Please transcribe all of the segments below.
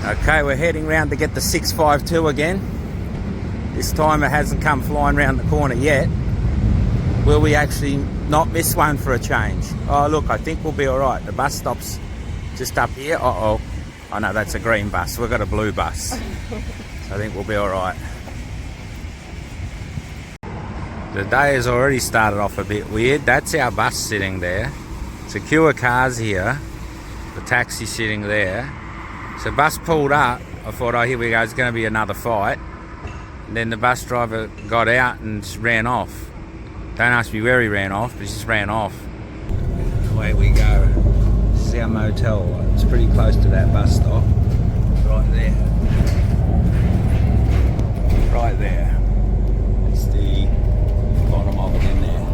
Okay, we're heading round to get the 652 again. This time it hasn't come flying round the corner yet. Will we actually not miss one for a change? Oh look, I think we'll be alright. The bus stop's just up here. Uh-oh. Oh no, that's a green bus. We've got a blue bus. So I think we'll be alright. The day has already started off a bit weird. That's our bus sitting there. Secure cars here. The taxi sitting there. So bus pulled up. I thought, oh, here we go, it's going to be another fight. And then the bus driver got out and just ran off. Don't ask me where he ran off, but he just ran off. Away we go. This is our motel. It's pretty close to that bus stop. Right there. Right there. It's the bottom of it in there.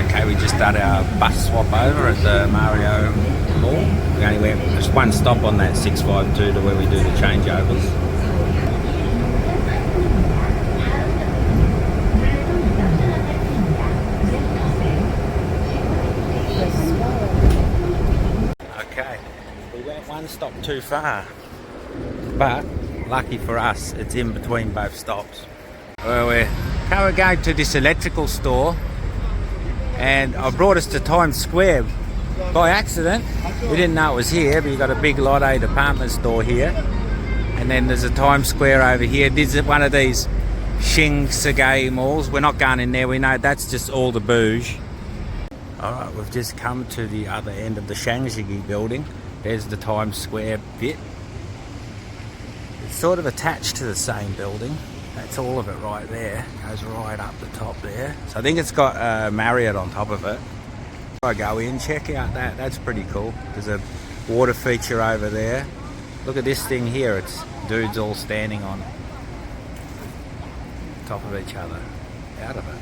Okay, we just done our bus swap over at the Mario Mall. We only went just one stop on that 652 to where we do the changeovers. Okay, we went one stop too far, but lucky for us, it's in between both stops. Well, we're going to this electrical store. And I brought us to Times Square by accident. We didn't know it was here, but you've got a big Lotte department store here. And then there's a Times Square over here. This is one of these Shinsegae malls. We're not going in there, we know that's just all the bouge. Alright, we've just come to the other end of the Shangji building. There's the Times Square bit. It's sort of attached to the same building. That's all of it right there. Goes right up the top there. So I think it's got Marriott on top of it. I go in, check out that. That's pretty cool. There's a water feature over there. Look at this thing here. It's dudes all standing on top of each other. Out of it.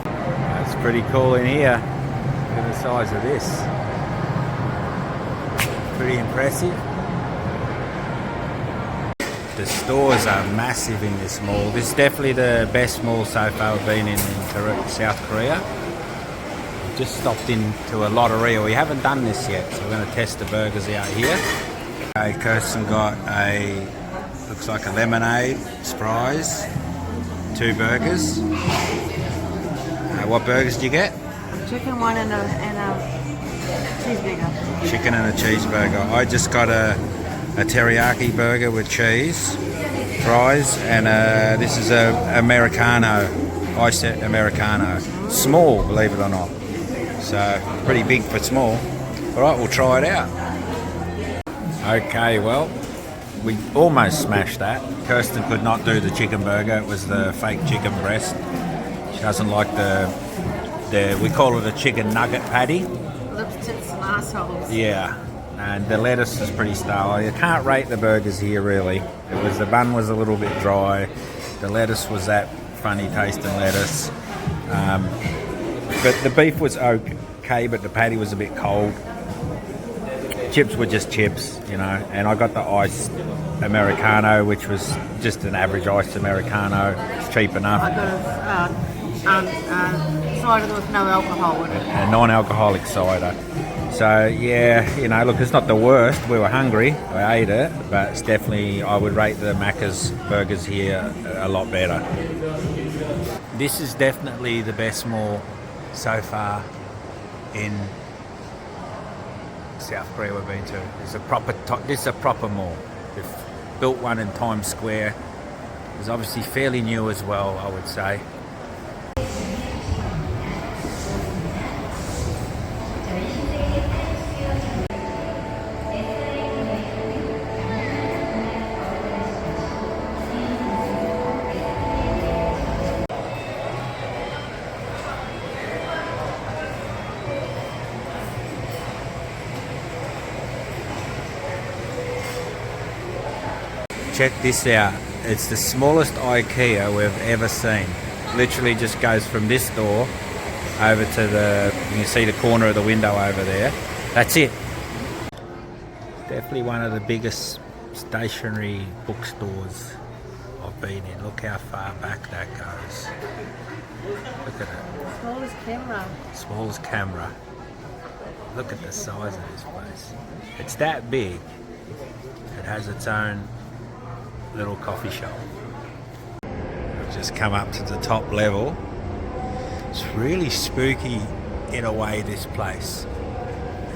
That's pretty cool in here. Look at the size of this. Pretty impressive. The stores are massive in this mall. This is definitely the best mall so far we've been in South Korea. We've just stopped into a lotteria. We haven't done this yet, so we're going to test the burgers out here. Okay, Kirsten got looks like a lemonade, surprise, 2 burgers. What burgers did you get? Chicken one and a cheeseburger. Chicken and a cheeseburger. I just got a teriyaki burger with cheese, fries, and this is a Americano, iced Americano. Small, believe it or not. So, pretty big for small. Alright, we'll try it out. Okay, well, we almost smashed that. Kirsten could not do the chicken burger. It was the fake chicken breast. She doesn't like we call it a chicken nugget patty. Lipsticks and assholes. Yeah, and the lettuce is pretty stale. You can't rate the burgers here really. The bun was a little bit dry. The lettuce was that funny tasting lettuce. But the beef was okay, but the patty was a bit cold. Chips were just chips, you know. And I got the iced Americano, which was just an average iced Americano. It's cheap enough. I got a cider with no alcohol in it. A non-alcoholic cider. So yeah, you know, look, it's not the worst. We were hungry, I ate it, but it's definitely, I would rate the Macca's burgers here a lot better. This is definitely the best mall so far in South Korea we've been to. This is a proper mall. They've built one in Times Square. It's obviously fairly new as well, I would say. Check this out. It's the smallest IKEA we've ever seen. Literally just goes from this door over to you can see the corner of the window over there. That's it. Definitely one of the biggest stationery bookstores I've been in. Look how far back that goes. Look at it. Smallest camera. Smallest camera. Look at the size of this place. It's that big. It has its own little coffee shop. We've just come up to the top level. It's really spooky in a way, this place.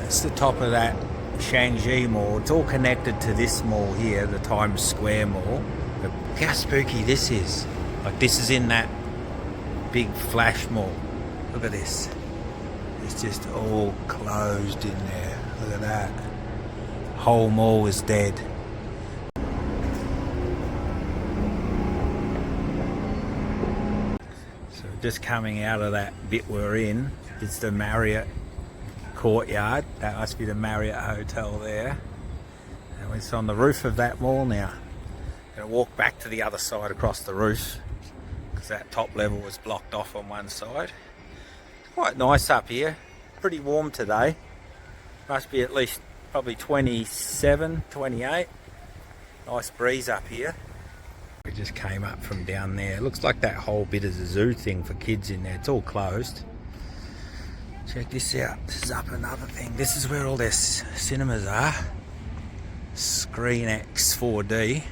It's the top of that Shanxi Mall. It's all connected to this mall here, the Times Square Mall. But look how spooky this is. Like this is in that big flash mall. Look at this. It's just all closed in there. Look at that. Whole mall is dead. So just coming out of that bit we're in, it's the Marriott courtyard. That must be the Marriott Hotel there. And it's on the roof of that mall now. Gonna walk back to the other side across the roof because that top level was blocked off on one side. It's quite nice up here. Pretty warm today. Must be at least probably 27, 28. Nice breeze up here. We just came up from down there. It looks like that whole bit is a zoo thing for kids in there. It's all closed. Check this out. This is up another thing. This is where all their cinemas are. Screen X 4D.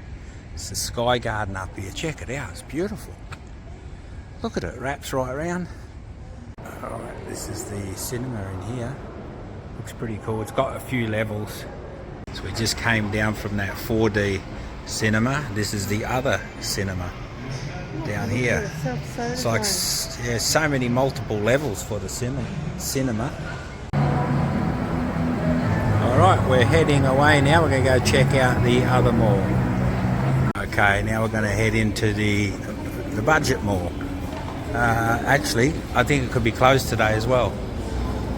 It's the Sky Garden up here. Check it out. It's beautiful. Look at it. It wraps right around. Alright, this is the cinema in here. Looks pretty cool. It's got a few levels. So we just came down from that 4D cinema. This is the other cinema down here. It's like so many multiple levels for the cinema. Alright, we're heading away now. We're going to go check out the other mall. Okay, now we're going to head into the budget mall. Actually, I think it could be closed today as well.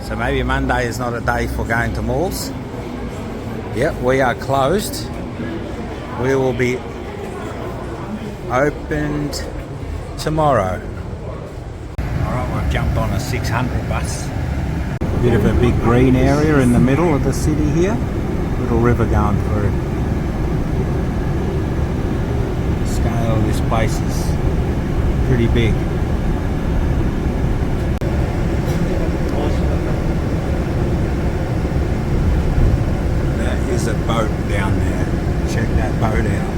So maybe Monday is not a day for going to malls. Yep, we are closed. We will be opened tomorrow. Alright, we've jumped on a 600 bus. Bit of a big green area in the middle of the city here. Little river going through. The scale of this place is pretty big. There's a boat down there. Check that boat out.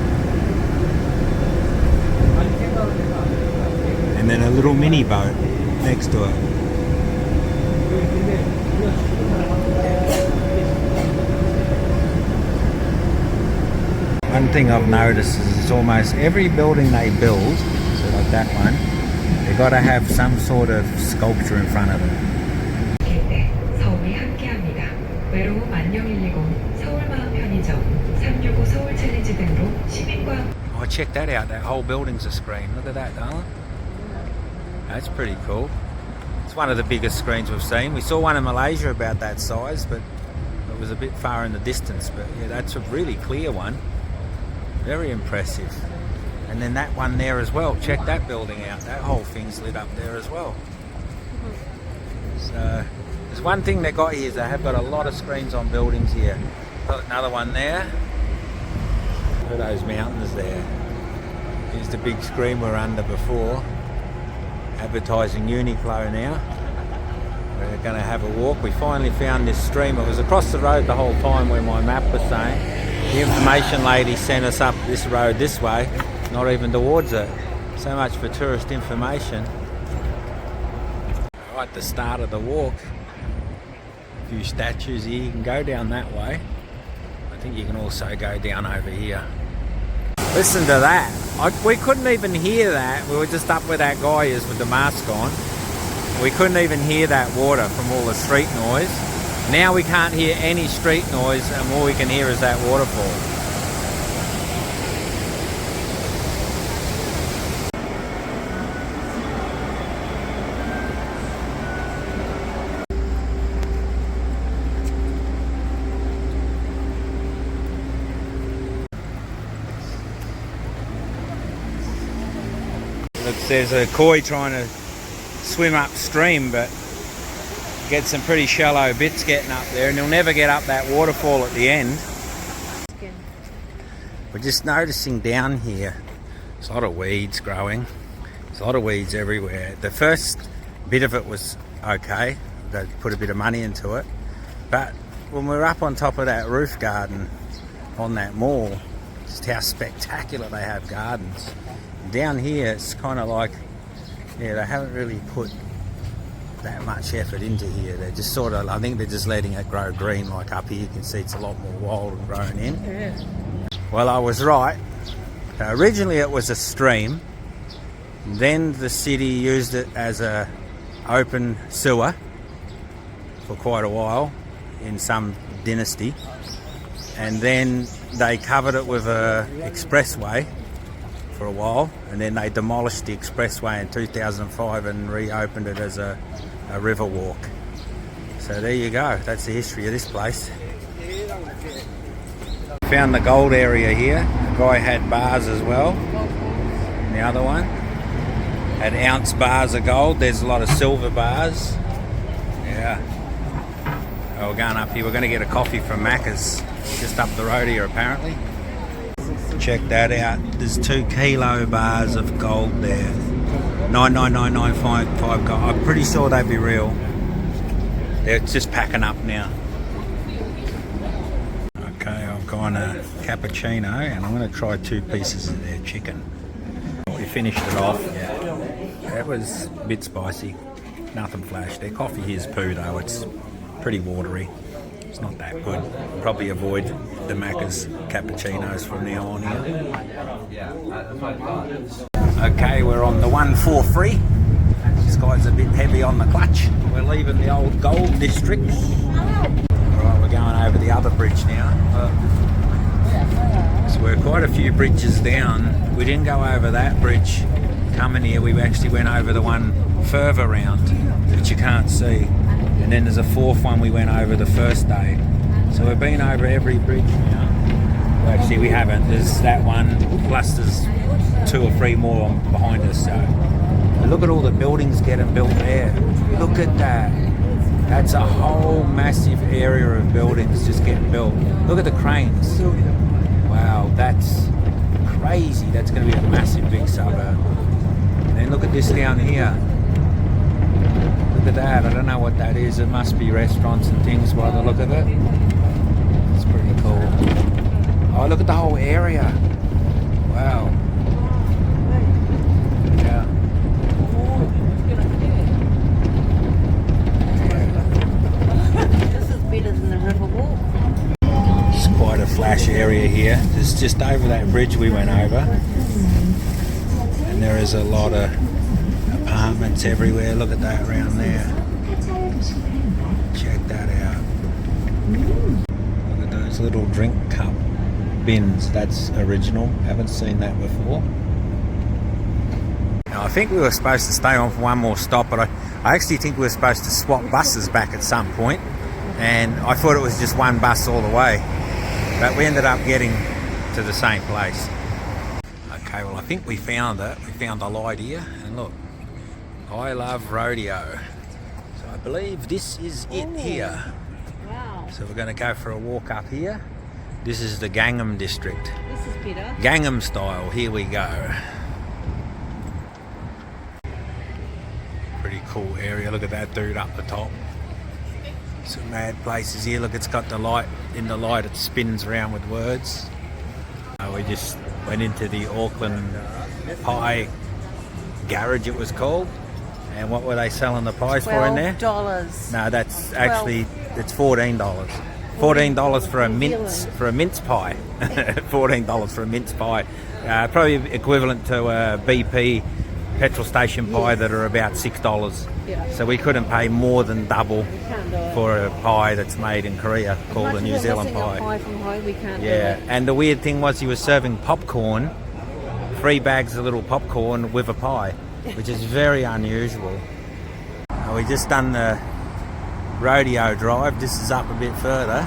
And then a little mini boat next to it. One thing I've noticed is it's almost every building they build, so like that one, they've got to have some sort of sculpture in front of it. Oh, check that out. That whole building's a screen. Look at that, darling. That's pretty cool. It's one of the biggest screens we've seen. We saw one in Malaysia about that size, but it was a bit far in the distance. But yeah, that's a really clear one. Very impressive. And then that one there as well. Check that building out. That whole thing's lit up there as well. So there's one thing they got here is they have got a lot of screens on buildings here. Got another one there. Look at those mountains there. Here's the big screen we were under before. Advertising Uniqlo now. We're going to have a walk. We finally found this stream. It was across the road the whole time where my map was saying. The information lady sent us up this road this way, not even towards it. So much for tourist information. Right at the start of the walk. A few statues here. You can go down that way. I think you can also go down over here. Listen to that. We couldn't even hear that. We were just up where that guy is with the mask on. We couldn't even hear that water from all the street noise. Now we can't hear any street noise and all we can hear is that waterfall. Looks there's a koi trying to swim upstream, but get some pretty shallow bits getting up there, and you'll never get up that waterfall at the end. We're just noticing down here, there's a lot of weeds growing. There's a lot of weeds everywhere. The first A bit of it was okay. They put a bit of money into it. But when we were up on top of that roof garden on that mall, just how spectacular they have gardens. Down here, it's kind of like, yeah, they haven't really put that much effort into here. They're just sort of, I think they're just letting it grow green. Like up here, you can see it's a lot more wild and grown in. Yeah. Well, I was right. Originally, it was a stream. Then the city used it as a open sewer for quite a while in some dynasty, and then they covered it with a expressway for a while, and then they demolished the expressway in 2005 and reopened it as a river walk. So there you go, that's the history of this place. Found the gold area here. The guy had bars as well. And the other one had ounce bars of gold. There's a lot of silver bars. Yeah. Oh, we're going up here. We're going to get a coffee from Macca's just up the road here apparently. Check that out. There's 2 kilo bars of gold there. 99995 gold. I'm pretty sure they'd be real. They're just packing up now. Okay, I've gone a cappuccino and I'm going to try 2 pieces of their chicken. We finished it off. That was a bit spicy. Nothing flash. Their coffee here's poo though. It's pretty watery. It's not that good. Probably avoid the Macca's cappuccinos from now on here. Okay, we're on the 143. This guy's a bit heavy on the clutch. We're leaving the old gold district. Alright, we're going over the other bridge now. So we're quite a few bridges down. We didn't go over that bridge coming here. We actually went over the one further round that you can't see. And then there's a 4th one we went over the first day. So we've been over every bridge now. Well, actually we haven't. There's that one, plus there's 2 or 3 more behind us. So but look at all the buildings getting built there. Look at that. That's a whole massive area of buildings just getting built. Look at the cranes. Wow, that's crazy. That's going to be a massive big suburb. And then look at this down here. Look at that. I don't know what that is. It must be restaurants and things by the look of it. It's pretty cool. Oh, look at the whole area. Wow. Yeah. This is better than the river walk. It's quite a flash area here. It's just over that bridge we went over. And there is a lot of apartments everywhere. Look at that around there. Check that out. Look at those little drink cup bins. That's original. Haven't seen that before. Now, I think we were supposed to stay on for one more stop, but I actually think we were supposed to swap buses back at some point, and I thought it was just one bus all the way, but we ended up getting to the same place. Okay, well I think we found it. We found the light here, and look, I love rodeo. So I believe this is it here. Wow. So we're going to go for a walk up here. This is the Gangnam district. This is better. Gangnam style. Here we go. Pretty cool area. Look at that dude up the top. Some mad places here. Look, it's got the light. In the light it spins around with words. We just went into the Auckland pie garage, it was called. And what were they selling the pies for in there? $12. No, that's actually, it's $14. $14 for a mince pie. $14 for a mince pie. Probably equivalent to a BP petrol station pie that are about $6. Yeah. So we couldn't pay more than double Can't do it. for a pie that's made in Korea called a New Zealand pie. Pie from home, we can't do Yeah, it. and the weird thing was he was serving popcorn, 3 bags of little popcorn with a pie, which is very unusual. We just done the rodeo drive. This is up a bit further.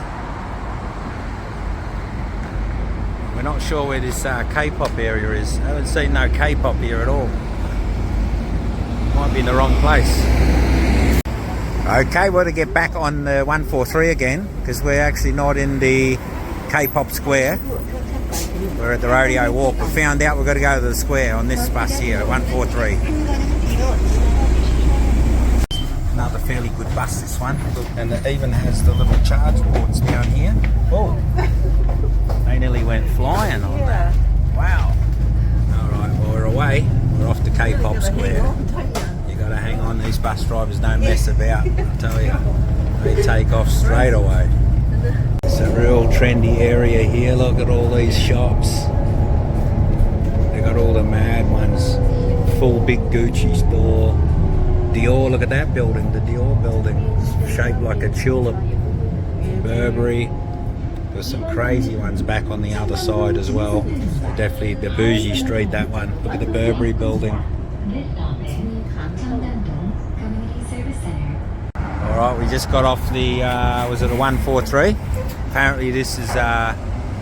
We're not sure where this K-pop area is. I haven't seen no K-pop here at all. Might be in the wrong place. Okay, we're to get back on the 143 again, because we're actually not in the K-pop square. We're at the rodeo walk. We found out we've got to go to the square on this bus here, 143. bus, this one. Look, and it even has the little charge ports down here. Oh, they nearly went flying on that. Wow. All right, well, we're away. We're off to K-pop Square. You got to hang on. These bus drivers don't mess about, I tell you. They take off straight away. It's a real trendy area here. Look at all these shops. They got all the mad ones. Full big Gucci store. Dior, look at that building, the Dior building. It's shaped like a tulip. Burberry. There's some crazy ones back on the other side as well. Definitely the bougie street, that one. Look at the Burberry building. Alright, we just got off the, was it a 143? Apparently this is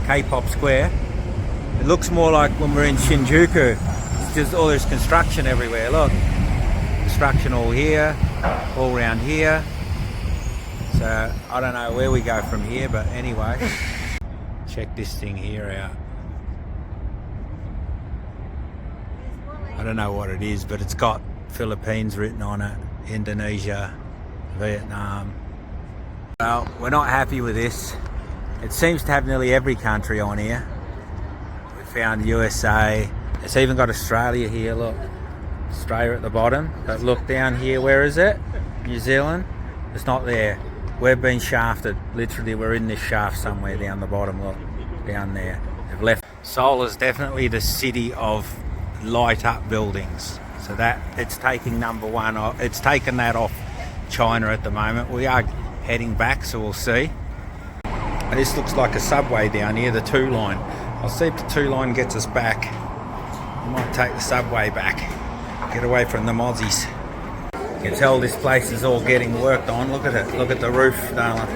K-pop Square. It looks more like when we're in Shinjuku. It's just all this construction everywhere, look. Construction all here, all around here. So I don't know where we go from here, but anyway. Check this thing here out. I don't know what it is, but it's got Philippines written on it, Indonesia, Vietnam. Well, we're not happy with this. It seems to have nearly every country on here. We found USA. It's even got Australia here, look. Australia at the bottom. But look down here, where is it? New Zealand? It's not there. We've been shafted. Literally, we're in this shaft somewhere down the bottom, look. Down there. They've left. Seoul is definitely the city of light up buildings. So that, it's taking number one. It's taken that off China at the moment. We are heading back, so we'll see. And this looks like a subway down here, the 2 line. I'll see if the 2 line gets us back. We might take the subway back. Get away from the Aussies. You can tell this place is all getting worked on. Look at it. Look at the roof, darling.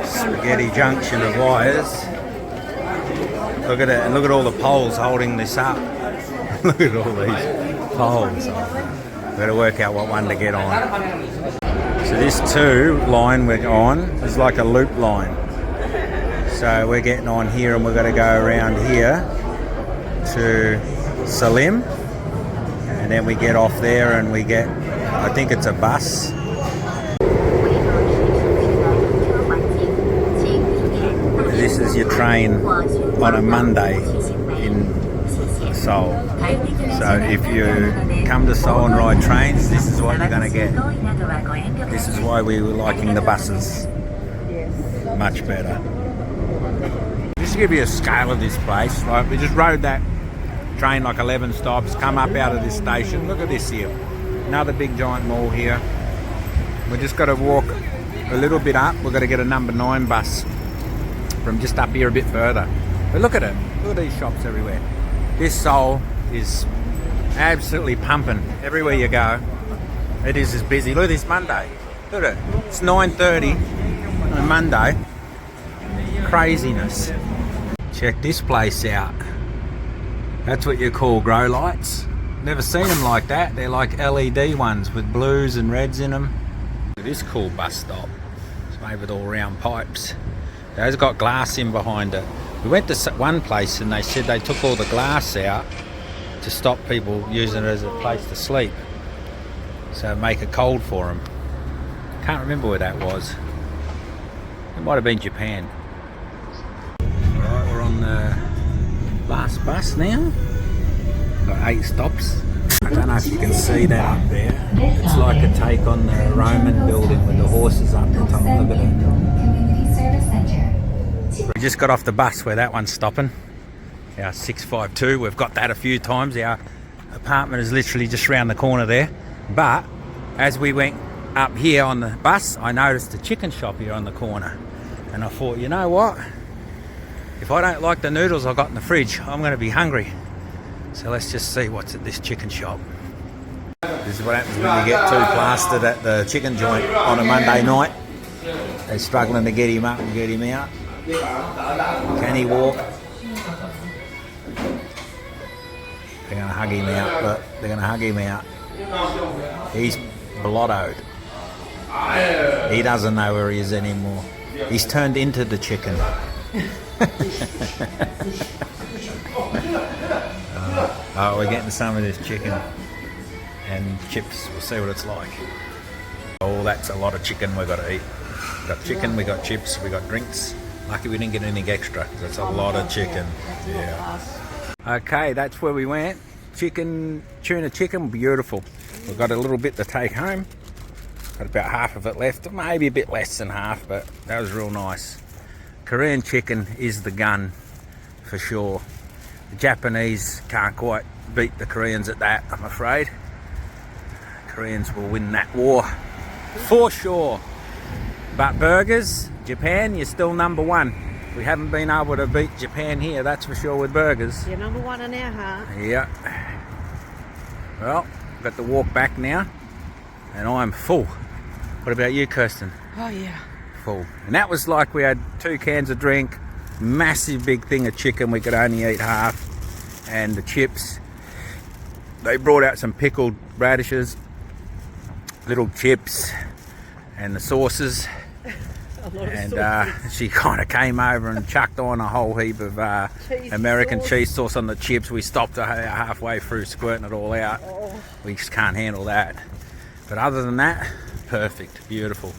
Spaghetti junction of wires. Look at it. And look at all the poles holding this up. Look at all these poles. We've got to work out what one to get on. So this 2 line we're on is like a loop line. So we're getting on here and we're going to go around here to Salim. And then we get off there and we get, I think it's a bus. This is your train on a Monday in Seoul. So if you come to Seoul and ride trains, this is what you're going to get. This is why we were liking the buses much better. Just to give you a scale of this place, right? We just rode that train like 11 stops, come up out of this station. Look at this here. Another big giant mall here. We just got to walk a little bit up. We've got to get a number 9 bus from just up here a bit further. But look at it. Look at these shops everywhere. This Seoul is absolutely pumping. Everywhere you go, it is as busy. Look at this Monday. Look at it. It's 9:30 on Monday. Craziness. Check this place out. That's what you call grow lights. Never seen them like that. They're like LED ones with blues and reds in them. This cool bus stop. It's made with all round pipes. Those got glass in behind it. We went to one place and they said they took all the glass out to stop people using it as a place to sleep. So make it cold for them. Can't remember where that was. It might have been Japan. Alright, we're on the last bus now. Got 8 stops. I don't know if you can see that up there. It's like a take on the Roman building with the horses up the top. Look at it. We just got off the bus where that one's stopping. Our 652. We've got that a few times. Our apartment is literally just round the corner there. But as we went up here on the bus, I noticed a chicken shop here on the corner. And I thought, you know what? If I don't like the noodles I've got in the fridge, I'm going to be hungry. So let's just see what's at this chicken shop. This is what happens when you get too plastered at the chicken joint on a Monday night. They're struggling to get him up and get him out. Can he walk? They're going to hug him out, but they're going to hug him out. He's blottoed. He doesn't know where he is anymore. He's turned into the chicken. We're getting some of this chicken and chips. We'll see what it's like. Oh, that's a lot of chicken we've got to eat. We got chicken, we got chips, we got drinks. Lucky we didn't get anything extra, 'cause that's a lot of chicken. Yeah. Okay, that's where we went. Chicken, tuna chicken, beautiful. We've got a little bit to take home. Got about half of it left, maybe a bit less than half, but that was real nice. Korean chicken is the gun, for sure. The Japanese can't quite beat the Koreans at that, I'm afraid. Koreans will win that war, for sure. But burgers, Japan, you're still number one. We haven't been able to beat Japan here, that's for sure, with burgers. You're number one in our heart. Yeah. Well, got to walk back now, and I'm full. What about you, Kirsten? Oh yeah. Full. And that was like we had 2 cans of drink, massive big thing of chicken, we could only eat half, and the chips. They brought out some pickled radishes, little chips, and the sauces. And she kind of came over and chucked on a whole heap of American cheese sauce on the chips. We stopped her halfway through squirting it all out. We just can't handle that. But other than that, perfect, beautiful.